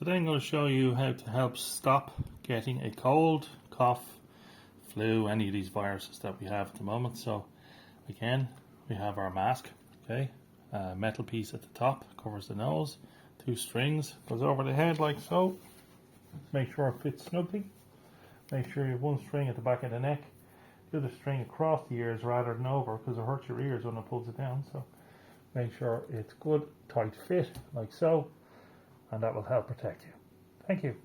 Today I'm going to show you how to help stop getting a cold, cough, flu, any of these viruses that we have at the moment. So again, we have our mask, okay, a metal piece at the top, covers the nose, 2 strings, goes over the head like so. Make sure it fits snugly. Make sure you have 1 string at the back of the neck, the other string across the ears rather than over, because it hurts your ears when it pulls it down. So make sure it's good, tight fit like so, and that will help protect you. Thank you.